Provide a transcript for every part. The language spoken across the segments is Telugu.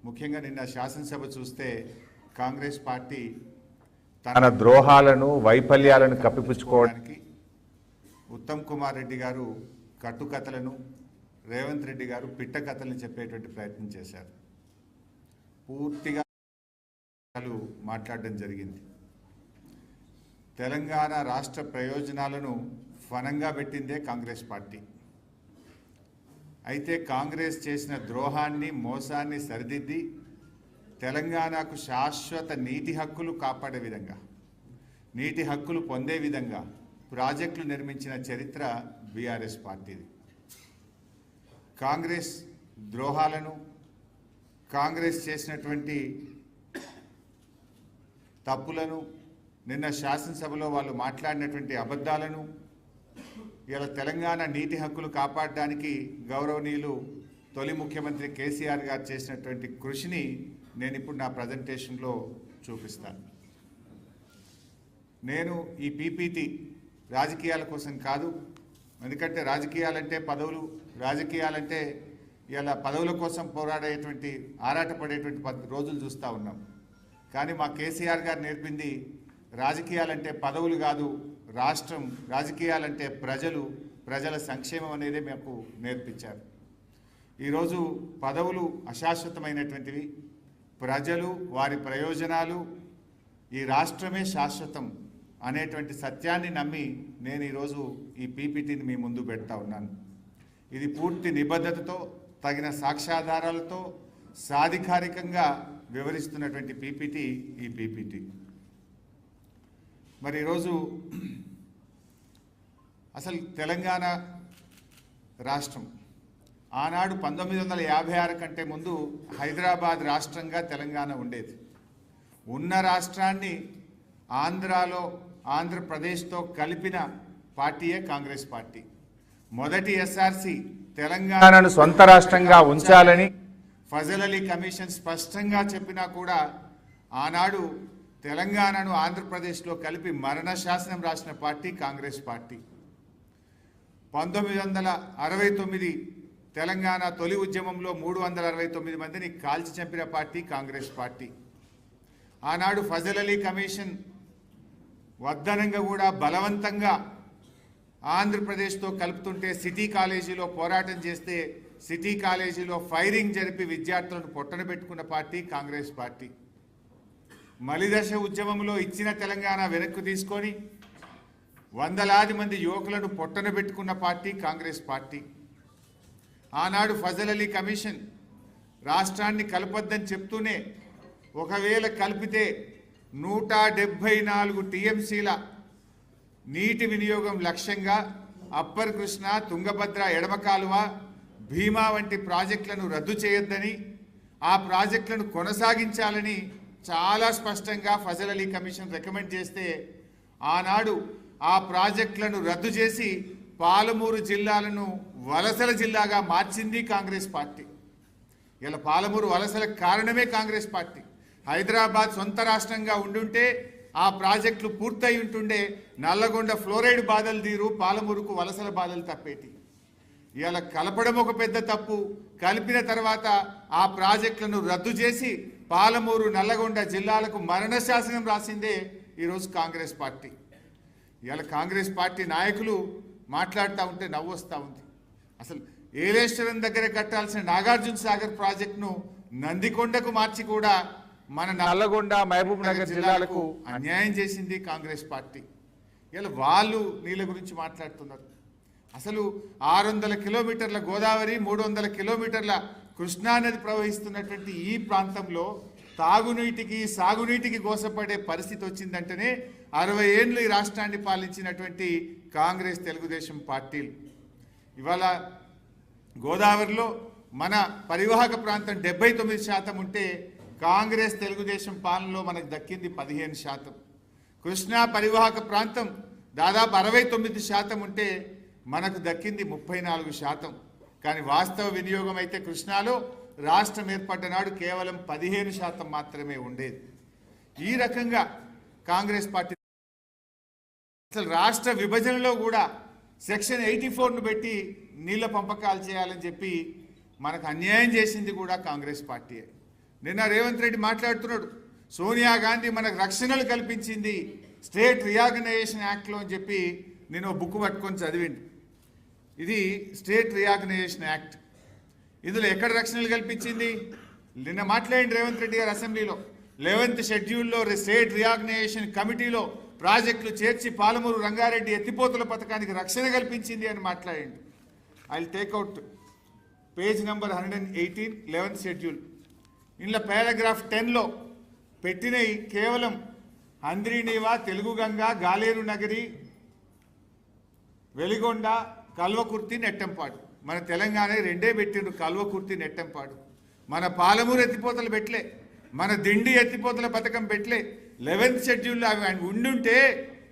ముఖ్యంగా నిన్న శాసనసభ చూస్తే కాంగ్రెస్ పార్టీ తన ద్రోహాలను వైఫల్యాలను కప్పిపుచ్చుకోవడానికి ఉత్తమ్ కుమార్ రెడ్డి గారు కట్టుకథలను, రేవంత్ రెడ్డి గారు పిట్ట కథలను చెప్పేటువంటి ప్రయత్నం చేశారు. పూర్తిగా మాట్లాడడం జరిగింది. తెలంగాణ రాష్ట్ర ప్రయోజనాలను ఫనంగా పెట్టిందే కాంగ్రెస్ పార్టీ. అయితే కాంగ్రెస్ చేసిన ద్రోహాన్ని, మోసాన్ని సరిదిద్ది తెలంగాణకు శాశ్వత నీటి హక్కులు కాపాడే విధంగా, నీటి హక్కులు పొందే విధంగా ప్రాజెక్టులు నిర్మించిన చరిత్ర బీఆర్ఎస్ పార్టీది. కాంగ్రెస్ ద్రోహాలను, కాంగ్రెస్ చేసినటువంటి తప్పులను, నిన్న శాసనసభలో వాళ్ళు మాట్లాడినటువంటి అబద్ధాలను ఇలా తెలంగాణ నీటి హక్కులు కాపాడడానికి గౌరవనీయులు తొలి ముఖ్యమంత్రి కేసీఆర్ గారు చేసినటువంటి కృషిని నేను ఇప్పుడు నా ప్రజెంటేషన్లో చూపిస్తాను. నేను ఈ పీపీటీ రాజకీయాల కోసం కాదు, ఎందుకంటే రాజకీయాలంటే పదవులు, రాజకీయాలంటే ఇలా పదవుల కోసం పోరాడేటువంటి, ఆరాటపడేటువంటి రోజులు చూస్తూ ఉన్నాం. కానీ మా కేసీఆర్ గారు నేర్పింది రాజకీయాలంటే పదవులు కాదు, రాష్ట్రం, రాజకీయాలంటే ప్రజలు, ప్రజల సంక్షేమం అనేది మాకు నేర్పించారు. ఈరోజు పదవులు అశాశ్వతమైనటువంటివి, ప్రజలు, వారి ప్రయోజనాలు, ఈ రాష్ట్రమే శాశ్వతం అనేటువంటి సత్యాన్ని నమ్మి నేను ఈరోజు ఈ పీపీటీని మీ ముందు పెడతా ఉన్నాను. ఇది పూర్తి నిబద్ధతతో, తగిన సాక్ష్యాధారాలతో సాధికారికంగా వివరిస్తున్నటువంటి పీపీటీ ఈ పీపీటీ. మరి ఈరోజు అసలు తెలంగాణ రాష్ట్రం ఆనాడు 1956 కంటే ముందు హైదరాబాద్ రాష్ట్రంగా తెలంగాణ ఉండేది. ఉన్న రాష్ట్రాన్ని ఆంధ్రప్రదేశ్తో కలిపిన పార్టీయే కాంగ్రెస్ పార్టీ. మొదటి ఎస్ఆర్సి తెలంగాణను సొంత రాష్ట్రంగా ఉంచాలని ఫజల్ అలీ కమిషన్ స్పష్టంగా చెప్పినా కూడా ఆనాడు తెలంగాణను ఆంధ్రప్రదేశ్లో కలిపి మరణ శాసనం రాసిన పార్టీ కాంగ్రెస్ పార్టీ. 1969 తెలంగాణ తొలి ఉద్యమంలో 369 మందిని కాల్చి చంపిన పార్టీ కాంగ్రెస్ పార్టీ. ఆనాడు ఫజల్ అలీ కమిషన్ వద్దనంగా కూడా బలవంతంగా ఆంధ్రప్రదేశ్తో కలుపుతుంటే సిటీ కాలేజీలో పోరాటం చేస్తే సిటీ కాలేజీలో ఫైరింగ్ జరిపి విద్యార్థులను పొట్టన పెట్టుకున్న పార్టీ కాంగ్రెస్ పార్టీ. మలిదశ ఉద్యమంలో ఇచ్చిన తెలంగాణ వెనక్కు తీసుకొని వందలాది మంది యువకులను పొట్టన పెట్టుకున్న పార్టీ కాంగ్రెస్ పార్టీ. ఆనాడు ఫజల్ అలీ కమిషన్ రాష్ట్రాన్ని కలపొద్దని చెప్తూనే ఒకవేళ కలిపితే 174 టీఎంసీల నీటి వినియోగం లక్ష్యంగా అప్పర్ కృష్ణ, తుంగభద్ర ఎడమ కాలువ, భీమా వంటి ప్రాజెక్టులను రద్దు చేయొద్దని, ఆ ప్రాజెక్టులను కొనసాగించాలని చాలా స్పష్టంగా ఫజల్ అలీ కమిషన్ రికమెండ్ చేస్తే ఆనాడు ఆ ప్రాజెక్టులను రద్దు చేసి పాలమూరు జిల్లాలను వలసల జిల్లాగా మార్చింది కాంగ్రెస్ పార్టీ. ఇలా పాలమూరు వలసలకు కారణమే కాంగ్రెస్ పార్టీ. హైదరాబాద్ సొంత రాష్ట్రంగా ఉండుంటే ఆ ప్రాజెక్టులు పూర్తయి ఉంటుండే నల్లగొండ ఫ్లోరైడ్ బాధలు తీరు, పాలమూరుకు వలసల బాధలు తప్పేటి. ఇలా కలపడం ఒక పెద్ద తప్పు, కలిపిన తర్వాత ఆ ప్రాజెక్టులను రద్దు చేసి పాలమూరు, నల్లగొండ జిల్లాలకు మరణ శాసనం రాసిందే ఈరోజు కాంగ్రెస్ పార్టీ. ఇలా కాంగ్రెస్ పార్టీ నాయకులు మాట్లాడుతూ ఉంటే నవ్వు వస్తూ ఉంది. అసలు ఏలేశ్వరం దగ్గర కట్టాల్సిన నాగార్జున సాగర్ ప్రాజెక్టును నందికొండకు మార్చి కూడా మన నల్లగొండ, మహబూబ్ నగర్ జిల్లాలకు అన్యాయం చేసింది కాంగ్రెస్ పార్టీ. ఇలా వాళ్ళు నీళ్ళ గురించి మాట్లాడుతున్నారు. అసలు 600 కిలోమీటర్ల గోదావరి, 300 కిలోమీటర్ల కృష్ణానది ప్రవహిస్తున్నటువంటి ఈ ప్రాంతంలో తాగునీటికి, సాగునీటికి గోసపడే పరిస్థితి వచ్చిందంటేనే 60 ఏళ్ళు ఈ రాష్ట్రాన్ని పాలించినటువంటి కాంగ్రెస్, తెలుగుదేశం పార్టీలు ఇవాళ గోదావరిలో మన పరివాహక ప్రాంతం 79% ఉంటే కాంగ్రెస్, తెలుగుదేశం పాలనలో మనకు దక్కింది 15%. కృష్ణా పరివాహక ప్రాంతం దాదాపు 69% ఉంటే మనకు దక్కింది 34%. కానీ వాస్తవ వినియోగం అయితే కృష్ణాలో రాష్ట్రం ఏర్పడ్డ నాడు కేవలం 15% మాత్రమే ఉండేది. ఈ రకంగా కాంగ్రెస్ పార్టీ అసలు రాష్ట్ర విభజనలో కూడా సెక్షన్ 84ను పెట్టి నీళ్ల పంపకాలు చేయాలని చెప్పి మనకు అన్యాయం చేసింది కూడా కాంగ్రెస్ పార్టీయే. నిన్న రేవంత్ రెడ్డి మాట్లాడుతున్నాడు, సోనియా గాంధీ మనకు రక్షణలు కల్పించింది స్టేట్ రీఆర్గనైజేషన్ యాక్ట్లో అని చెప్పి నేను బుక్ పట్టుకొని చదివింది. ఇది స్టేట్ రీఆర్గనైజేషన్ యాక్ట్. ఇందులో ఎక్కడ రక్షణలు కల్పించింది? నిన్న మాట్లాడింది రేవంత్ రెడ్డి గారు అసెంబ్లీలో. 11th షెడ్యూల్లో స్టేట్ రీఆర్గనైజేషన్ కమిటీలో ప్రాజెక్టులు చేర్చి పాలమూరు రంగారెడ్డి ఎత్తిపోతల పథకానికి రక్షణ కల్పించింది అని మాట్లాడింది. I will take out page number 118 11th schedule. ఇందులో పారాగ్రాఫ్ 10లో పెట్టినవి కేవలం అంద్రీనీవా, తెలుగు గంగ, గాలేరు నగరి, వెలిగొండ, కల్వకుర్తి, నెట్టంపాడు. మన తెలంగాణ రెండే పెట్టిండ్రు, కల్వకుర్తి, నెట్టంపాడు. మన పాలమూరు ఎత్తిపోతలు పెట్టలే, మన దిండి ఎత్తిపోతల పథకం పెట్టలే. 11th షెడ్యూల్లో అవి ఉండుంటే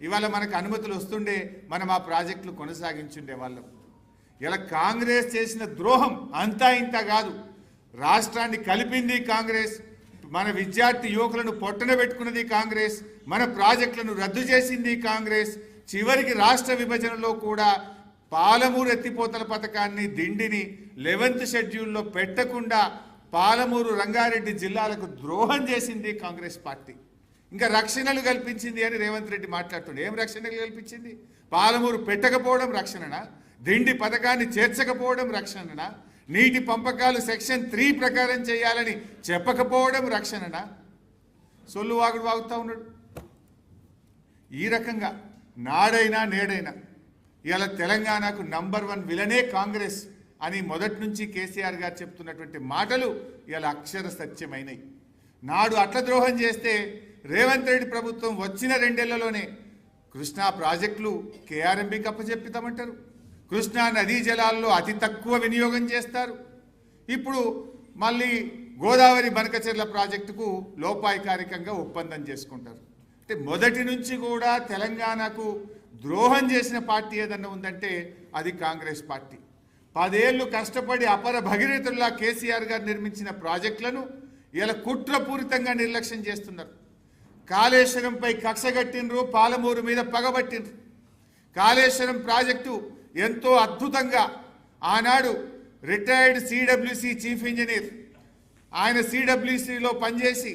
ఇవాళ మనకు అనుమతులు వస్తుండే, మనం ఆ ప్రాజెక్టులు కొనసాగించుండే వాళ్ళం. ఇలా కాంగ్రెస్ చేసిన ద్రోహం అంతా ఇంత కాదు. రాష్ట్రాన్ని కలిపింది కాంగ్రెస్, మన విద్యార్థి యువకులను పొట్టన పెట్టుకున్నది కాంగ్రెస్, మన ప్రాజెక్టులను రద్దు చేసింది కాంగ్రెస్. చివరికి రాష్ట్ర విభజనలో కూడా పాలమూరు ఎత్తిపోతల పథకాన్ని, దిండిని 11th షెడ్యూల్లో పెట్టకుండా పాలమూరు రంగారెడ్డి జిల్లాలకు ద్రోహం చేసింది కాంగ్రెస్ పార్టీ. ఇంకా రక్షణలు కల్పించింది అని రేవంత్ రెడ్డి మాట్లాడుతుండే. ఏం రక్షణలు కల్పించింది? పాలమూరు పెట్టకపోవడం రక్షణనా? దిండి పథకాన్ని చేర్చకపోవడం రక్షణనా? నీటి పంపకాలు సెక్షన్ 3 ప్రకారం చేయాలని చెప్పకపోవడం రక్షణనా? సొల్లు వాగుడు వాగుతూ ఉన్నాడు. ఈ రకంగా నాడైనా నేడైనా ఇవాళ తెలంగాణకు నంబర్ 1 విలనే కాంగ్రెస్ అని మొదటి నుంచి కేసీఆర్ గారు చెప్తున్నటువంటి మాటలు ఇవాళ అక్షర సత్యమైనవి. నాడు అట్ల ద్రోహం చేస్తే రేవంత్ రెడ్డి ప్రభుత్వం వచ్చిన 2 ఏళ్లలోనే కృష్ణా ప్రాజెక్టులు కేఆర్ఎంబీకి అప్పచెప్పితామంటారు. కృష్ణా నదీ జలాల్లో అతి తక్కువ వినియోగం చేస్తారు. ఇప్పుడు మళ్ళీ గోదావరి బనకచెర్ల ప్రాజెక్టుకు లోపాయికారికంగా ఒప్పందం చేసుకుంటారు. అంటే మొదటి నుంచి కూడా తెలంగాణకు ద్రోహం చేసిన పార్టీ ఏదన్నా ఉందంటే అది కాంగ్రెస్ పార్టీ. 10 ఏళ్లు కష్టపడి అపర భగీరథుల్లా కేసీఆర్ గారు నిర్మించిన ప్రాజెక్టులను ఇలా కుట్రపూరితంగా నిర్లక్ష్యం చేస్తున్నారు. కాళేశ్వరంపై కక్షగట్టినరు, పాలమూరు మీద పగబట్టినరు. కాళేశ్వరం ప్రాజెక్టు ఎంతో అద్భుతంగా ఆనాడు రిటైర్డ్ సిడబ్ల్యూసి చీఫ్ ఇంజనీర్, ఆయన సిడబ్ల్యూసిలో పనిచేసి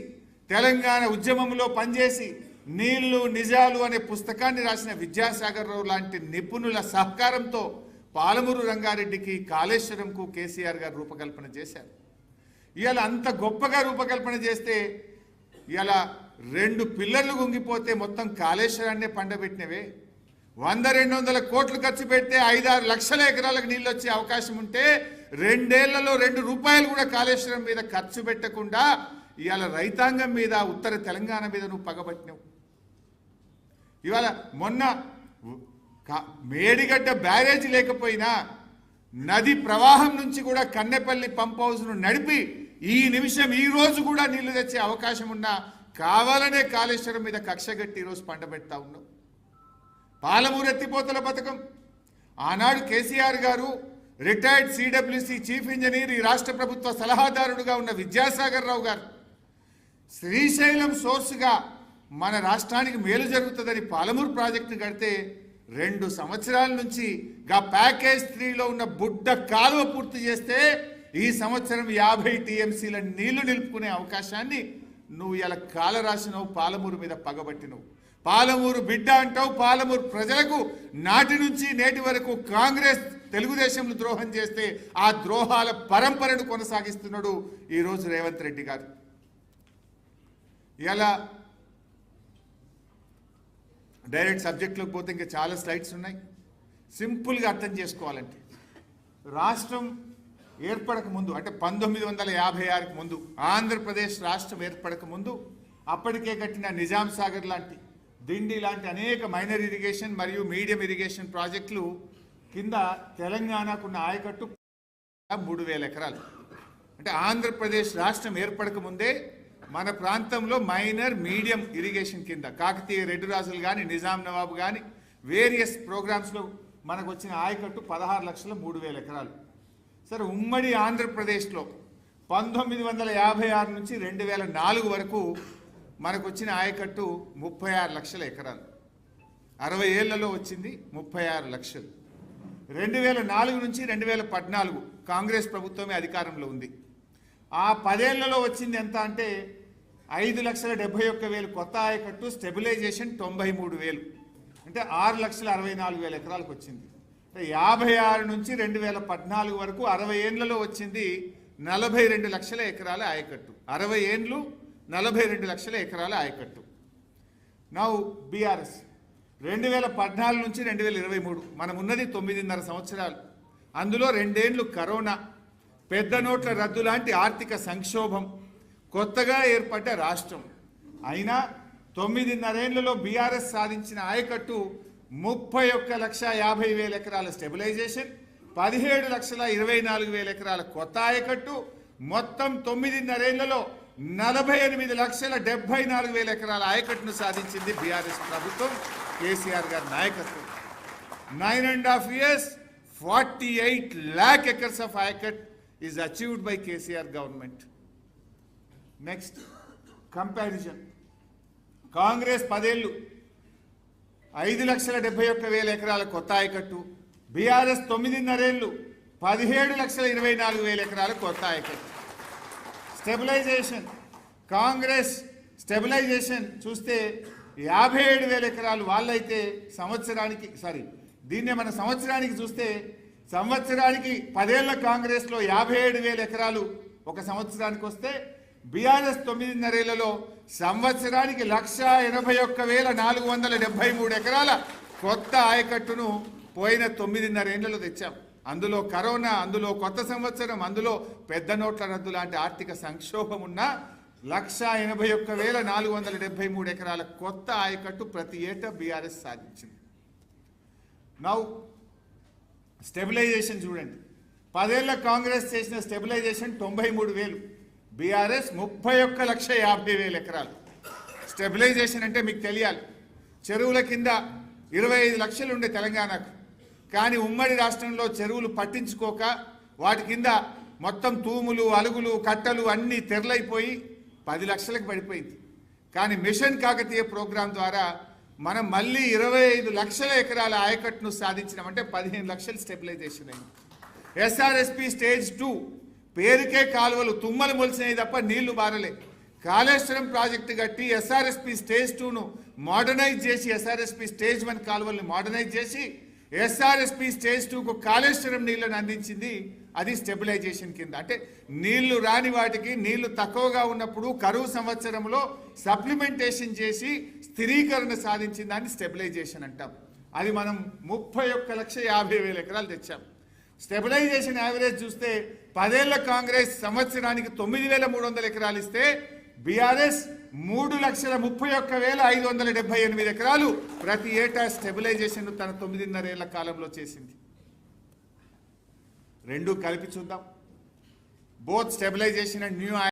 తెలంగాణ ఉద్యమంలో పనిచేసి నీళ్లు నిజాలు అనే పుస్తకాన్ని రాసిన విద్యాసాగర్ రావు లాంటి నిపుణుల సహకారంతో పాలమూరు రంగారెడ్డికి, కాళేశ్వరంకు కేసీఆర్ గారు రూపకల్పన చేశారు. ఇవాళ అంత గొప్పగా రూపకల్పన చేస్తే ఇవాళ 2 పిల్లర్లు గుంగిపోతే మొత్తం కాళేశ్వరాన్నే పండబెట్టినవే. 100-200 కోట్లు ఖర్చు పెడితే 5-6 లక్షల ఎకరాలకు నీళ్ళు వచ్చే అవకాశం ఉంటే 2 ఏళ్లలో 2 రూపాయలు కూడా కాళేశ్వరం మీద ఖర్చు పెట్టకుండా ఇవాళ రైతాంగం మీద, ఉత్తర తెలంగాణ మీద నువ్వు పగబట్టినావు. ఇవాళ మొన్న మేడిగడ్డ బ్యారేజ్ లేకపోయినా నది ప్రవాహం నుంచి కూడా కన్నెపల్లి పంప్ హౌస్ను నడిపి ఈ నిమిషం ఈ రోజు కూడా నీళ్లు తెచ్చే అవకాశం ఉన్నా కావాలనే కాళేశ్వరం మీద కక్షగట్టి ఈరోజు పండబెడతా ఉన్నావు. పాలమూరు ఎత్తిపోతల పథకం ఆనాడు కేసీఆర్ గారు, రిటైర్డ్ సిడబ్ల్యూసి చీఫ్ ఇంజనీర్, ఈ రాష్ట్ర ప్రభుత్వ సలహాదారుడుగా ఉన్న విద్యాసాగర్ రావు గారు శ్రీశైలం సోర్స్గా మన రాష్ట్రానికి మేలు జరుగుతుందని పాలమూరు ప్రాజెక్టును కడితే 2 సంవత్సరాల నుంచి ప్యాకేజ్ 3లో ఉన్న బుడ్డ కాలువ పూర్తి చేస్తే ఈ సంవత్సరం 50 టీఎంసీల నీళ్లు నిలుపుకునే అవకాశాన్ని నువ్వు ఇలా కాల రాసినవు, పాలమూరు మీద పగబట్టినవు. పాలమూరు బిడ్డ అంటావు. పాలమూరు ప్రజలకు నాటి నుంచి నేటి వరకు కాంగ్రెస్ తెలుగుదేశంలో ద్రోహం చేస్తే ఆ ద్రోహాల పరంపరను కొనసాగిస్తున్నాడు ఈరోజు రేవంత్ రెడ్డి గారు. ఇలా డైరెక్ట్ సబ్జెక్టులోకి పోతే ఇంకా చాలా స్లైడ్స్ ఉన్నాయి. సింపుల్గా అర్థం చేసుకోవాలంటే రాష్ట్రం ఏర్పడక ముందు, అంటే 1956కు ముందు, ఆంధ్రప్రదేశ్ రాష్ట్రం ఏర్పడక ముందు అప్పటికే కట్టిన నిజాం సాగర్ లాంటి, దిండి లాంటి అనేక మైనర్ ఇరిగేషన్ మరియు మీడియం ఇరిగేషన్ ప్రాజెక్టులు కింద తెలంగాణకున్న ఆయకట్టు 3000 ఎకరాలు. అంటే ఆంధ్రప్రదేశ్ రాష్ట్రం ఏర్పడక ముందే మన ప్రాంతంలో మైనర్ మీడియం ఇరిగేషన్ కింద కాకతీయ రెడ్డి రాజులు కానీ, నిజాం నవాబు కానీ వేరియస్ ప్రోగ్రామ్స్లో మనకు వచ్చిన ఆయకట్టు 16,03,000 ఎకరాలు. సరే, ఉమ్మడి ఆంధ్రప్రదేశ్లో 1956 నుంచి 2004 వరకు మనకు వచ్చిన ఆయకట్టు 36 లక్షల ఎకరాలు. 60 ఏళ్లలో వచ్చింది 36 లక్షలు. 2004 నుంచి 2014 కాంగ్రెస్ ప్రభుత్వమే అధికారంలో ఉంది. ఆ 10 ఏళ్లలో వచ్చింది ఎంత అంటే 5,71,000 కొత్త ఆయకట్టు, స్టెబిలైజేషన్ 93,000, అంటే 6,64,000 ఎకరాలకు వచ్చింది. అంటే 56 నుంచి 2014 వరకు 60 ఏళ్లలో వచ్చింది 42 లక్షల ఎకరాల ఆయకట్టు. 60 ఏండ్లు 42 లక్షల ఎకరాల ఆయకట్టు. నౌ బీఆర్ఎస్ 2014 నుంచి 2023 మనం ఉన్నది 9.5 సంవత్సరాలు. అందులో 2 ఏండ్లు కరోనా, పెద్ద నోట్ల రద్దు లాంటి ఆర్థిక సంక్షోభం, కొత్తగా ఏర్పడ్డ రాష్ట్రం. అయినా 9.5 ఏళ్లలో బీఆర్ఎస్ సాధించిన ఆయకట్టు 31,50,000 ఎకరాల స్టెబిలైజేషన్, 17,24,000 ఎకరాల కొత్త ఆయకట్టు, మొత్తం 9.5 ఏళ్లలో 48,74,000 ఎకరాల ఆయకట్టును సాధించింది బీఆర్ఎస్ ప్రభుత్వం, కేసీఆర్ గారి నాయకత్వం. 9.5 years, 48 lakh acres of ayakat is achieved by KCR government. Next, comparison. Congress 10 ఏళ్ళు 5,71,000 ఎకరాల కొత్త ఆయకట్టు, బీఆర్ఎస్ 9.5 ఏళ్ళు 17,24,000 ఎకరాల కొత్త ఆయకట్టు. స్టెబిలైజేషన్, కాంగ్రెస్ స్టెబిలైజేషన్ చూస్తే 57,000 ఎకరాలు వాళ్ళైతే సంవత్సరానికి, దీన్నే మన సంవత్సరానికి చూస్తే సంవత్సరానికి 10 ఏళ్ల కాంగ్రెస్లో 57,000 ఎకరాలు ఒక సంవత్సరానికి వస్తే, బీఆర్ఎస్ 9.5 ఏళ్లలో సంవత్సరానికి 1,81,473 ఎకరాల కొత్త ఆయకట్టును పోయిన 9.5 ఏళ్లలో తెచ్చాం. అందులో కరోనా, అందులో కొత్త సంవత్సరం, అందులో పెద్ద నోట్ల రద్దు లాంటి ఆర్థిక సంక్షోభం ఉన్న 1,81,473 ఎకరాల కొత్త ఆయకట్టు ప్రతి ఏటా బీఆర్ఎస్ సాధించింది. నౌ స్టెబిలైజేషన్ చూడండి. 10 ఏళ్ల కాంగ్రెస్ చేసిన స్టెబిలైజేషన్ 93,000, బీఆర్ఎస్ 31,50,000 ఎకరాలు. స్టెబిలైజేషన్ అంటే మీకు తెలియాలి, చెరువుల కింద 25 లక్షలు ఉండే తెలంగాణకు, కానీ ఉమ్మడి రాష్ట్రంలో చెరువులు పట్టించుకోక వాటి కింద మొత్తం తూములు, అలుగులు, కట్టలు అన్నీ తెరలైపోయి 10 లక్షలకు పడిపోయింది. కానీ మిషన్ కాకతీయ ప్రోగ్రాం ద్వారా మనం మళ్ళీ 25 లక్షల ఎకరాల ఆయకట్టును సాధించినాం, అంటే 15 లక్షలు స్టెబిలైజేషన్ అయింది. ఎస్ఆర్ఎస్పి స్టేజ్ 2 పేరుకే కాలువలు తుమ్మలు మొలిసినాయి తప్ప నీళ్లు బారలే. కాళేశ్వరం ప్రాజెక్టు కట్టి ఎస్ఆర్ఎస్పి స్టేజ్ 2ను మోడర్నైజ్ చేసి, ఎస్ఆర్ఎస్పి స్టేజ్ 1 కాలువల్ని మోడర్నైజ్ చేసి ఎస్ఆర్ఎస్పి స్టేజ్ 2కు కాళేశ్వరం నీళ్లను అందించింది. అది స్టెబిలైజేషన్ కింద. అంటే నీళ్లు రాని వాటికి, నీళ్లు తక్కువగా ఉన్నప్పుడు కరువు సంవత్సరంలో సప్లిమెంటేషన్ చేసి స్థిరీకరణ సాధించిన దాన్ని స్టెబిలైజేషన్ అంటాం. అది మనం 31,50,000 ఎకరాలు తెచ్చాం. స్టెబిలైజేషన్ యావరేజ్ చూస్తే 10 ఏళ్ల కాంగ్రెస్ సంవత్సరానికి 9,300 ఎకరాలు ఇస్తే, బీఆర్ఎస్ 3,31,578 ఎకరాలు ప్రతి ఏటా స్టెబిలైజేషన్ తన 9.5 ఏళ్ల కాలంలో చేసింది. రెండు కలిపి చూద్దాం. Both stabilisation and new